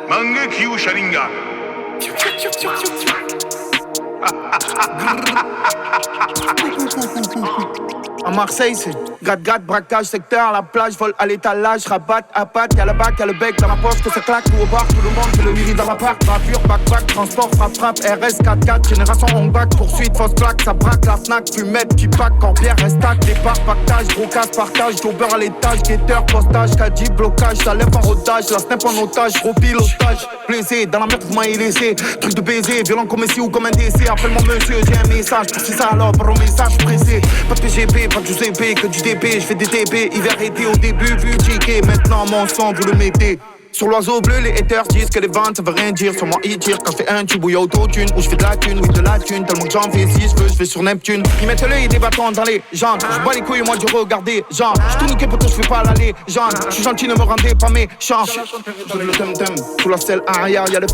Mange Kiu Sharinga. À Marseille, c'est gade, braquage, secteur, la plage, vol à l'étalage, rabat, à patte, y'a le bac, y'a le bec dans la poche, que ça claque, tout au bar, tout le monde fait le miri dans l'appart, gravure, backpack, transport, frappe, RS 4x4, génération on back, poursuite, fausse plaque, ça braque, la Fnac, fumette, qui pack, corbière, restac, départ, pactage, gros casse, partage, jobber à l'étage, guetteur, postage, caddie, blocage, ça lève en rodage, la snap en otage, gros pilotage, blessé, dans la merde, vous m'avez laissé, truc de baiser, violent comme ici ou comme un décès, appelle-moi monsieur, j'ai un message, c'est ça alors, par un message pressé, pas de PGP, pas de UCP, que du DP, je fais des TP, hiver été au début, vu ticket, maintenant mon sang vous le mettez. Sur l'oiseau bleu, les haters disent que les ventes ça veut rien dire. Sur moi, ils tirent quand je fais un tube ou y'a auto-tune. Où je fais de la thune, oui de la thune. Tellement que j'en fais si je veux, je vais sur Neptune. Ils mettent l'œil et des bâtons dans les jambes. Je bats les couilles, moi du regarder, genre. J'suis tout niqué pour tout, je fais pas l'aller, genre. J'suis gentil, ne me rendez pas méchant. J'donne le tem-tem, sous la selle arrière, y'a le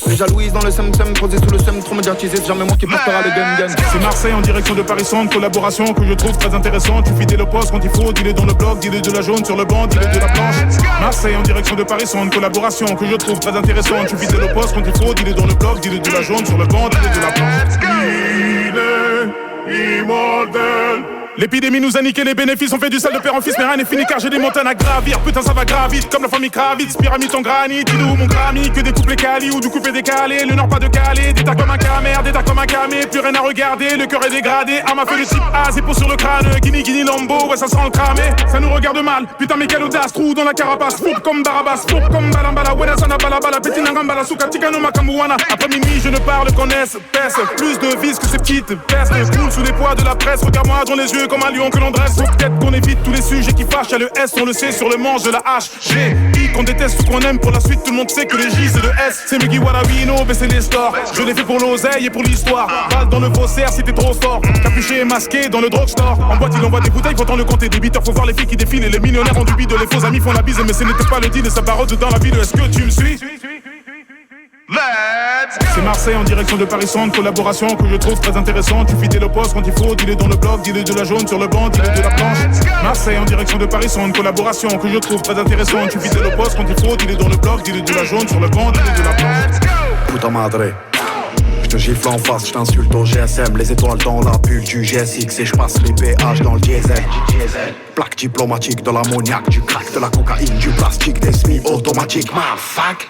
les jalouises dans le sem-sem, posé sous le sem, trop médiatisé. C'est jamais moi qui portera le gun-gun. C'est Marseille en direction de Paris Centre, collaboration que je trouve très intéressante. Tu fidèle au poste quand il faut, dis-le dans le bloc, dis-le de la jaune sur le banc, dis-le de la planche. Marseille en direction de Paris Centre, collaboration que je trouve très intéressante. Tu fidèle au poste quand il faut, dis-le dans le bloc, dis-le de la jaune sur le banc, dis-le de la planche. Il est immortel. L'épidémie nous a niqué les bénéfices, on fait du sale de père en fils, mais rien n'est fini car j'ai des montagnes à gravir. Putain ça va gravite, comme la famille Kravitz, pyramide en granit, dis-le où mon Grammy, que des couplets Cali ou du coupé décalé, le nord pas de Calais, d'état comme un camère, d'état comme un camé, plus rien à regarder, le cœur est dégradé, arme à feu de type A, c'est pour sur le crâne, Guinea Lambo, ouais ça sent le cramé, ça nous regarde mal, putain mais quelle audace, trou dans la carapace, fourbe comme Barabas, fourbe comme Balambala, Wena Sana Balabala, Petinangambala, Souka Tikano Makambuana, après minuit je ne parle qu'en S, pèse, plus de vis que ces petites pestes, coule sous les poids de la presse, regarde-moi dans les yeux comme un lion que l'on dresse. Peut-être qu'on évite tous les sujets qui fâchent. Y'a le S, on le sait, sur le manche de la H. G, I, qu'on déteste ou qu'on aime. Pour la suite, tout le monde sait que les J, c'est le S. C'est Muggy Warawino, baisser les stores. Je l'ai fait pour l'oseille et pour l'histoire. Balle dans le faussaire si t'es trop fort. Capuché et masqué dans le drugstore. En boîte, il envoie des bouteilles, faut tant le compter. Débiteurs, faut voir les filles qui défilent. Et les millionnaires ont du bide. Les faux amis font la bise. Mais ce n'était pas le deal de sa parole dans la ville. Est-ce que tu me suis? C'est Marseille en direction de Paris Centre, collaboration que je trouve très intéressante. Tu fidèle au poste quand il faut, dis-le dans le bloc, dis-le de la jaune sur le banc, dis-le de la planche. Marseille en direction de Paris Centre, collaboration que je trouve très intéressante. Tu fidèle au poste quand il faut, dis-le dans le bloc, dis-le de la jaune sur le banc, dis-le de la planche. Puta madre. J'te gifle en face, j't'insulte au GSM. Les étoiles dans la bulle du GSX et j'passe les péages dans le diesel. Plaque diplomatique de l'ammoniaque, du crack, de la cocaïne, du plastique, des semi-automatiques. Ma fuck.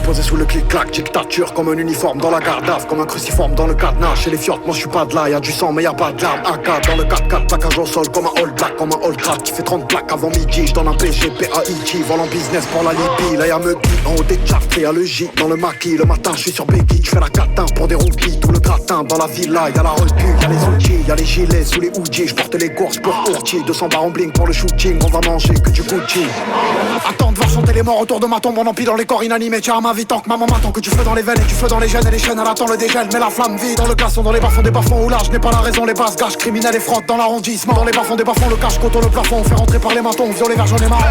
Posé sous le clic-clac, dictature comme un uniforme dans la garde-af, comme un cruciforme dans le cadenas. Chez les fiottes, moi j'suis pas de là, y'a du sang mais y'a pas de larmes. AK dans le 4x4, plaquage au sol comme un all black, comme un all crap qui fait 30 plaques avant midi. J'donne un PGP à E.T. vol en business pour la Libye. Là y'a Muggy en haut des charts, y'a le J dans le maquis. Le matin j'suis sur Becky, j'fais la catin pour des rookies. Tout le gratin dans la villa, y'a la recul, y'a les outils, y'a les gilets sous les hoodies. J'porte les courses pour Ourti, 200 bars en bling pour le shooting. On va manger que du Gucci. Attends de voir chanter les morts autour de ma tombe en empilant les corps inanimés. Tiens à ma vie tant que maman m'attend, que tu fais dans les veines et tu fais dans les gènes et les chaînes. Elle attend le dégel, mais la flamme vit dans le glaçon, dans les bas-fonds des bas-fonds où là je n'ai pas la raison. Les basses gâches criminels et frottent dans l'arrondissement. Dans les bas-fonds des bas-fonds, le cache contre le plafond. On fait rentrer par les matons, violer vers jaune et marron.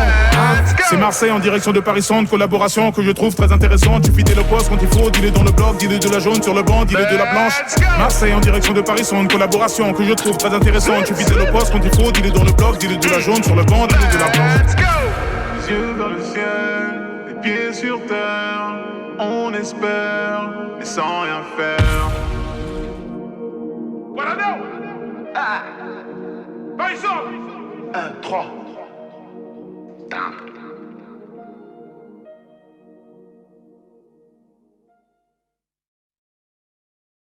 C'est Marseille en direction de Paris Centre, collaboration que je trouve très intéressante. Tu fidèle au poste quand il faut, dis-le dans le bloc, dis-le de la jaune sur le banc, dis-le de la planche. Marseille en direction de Paris Centre, collaboration que je trouve très intéressante. Tu fidèle au poste quand il faut, dis-le dans le bloc, dis-le de la jaune sur le banc, dis-le de la planche. Les yeux vers le ciel, les pieds sur terre. On espère, mais sans rien faire. Voilà, non! Par exemple! 1, 3.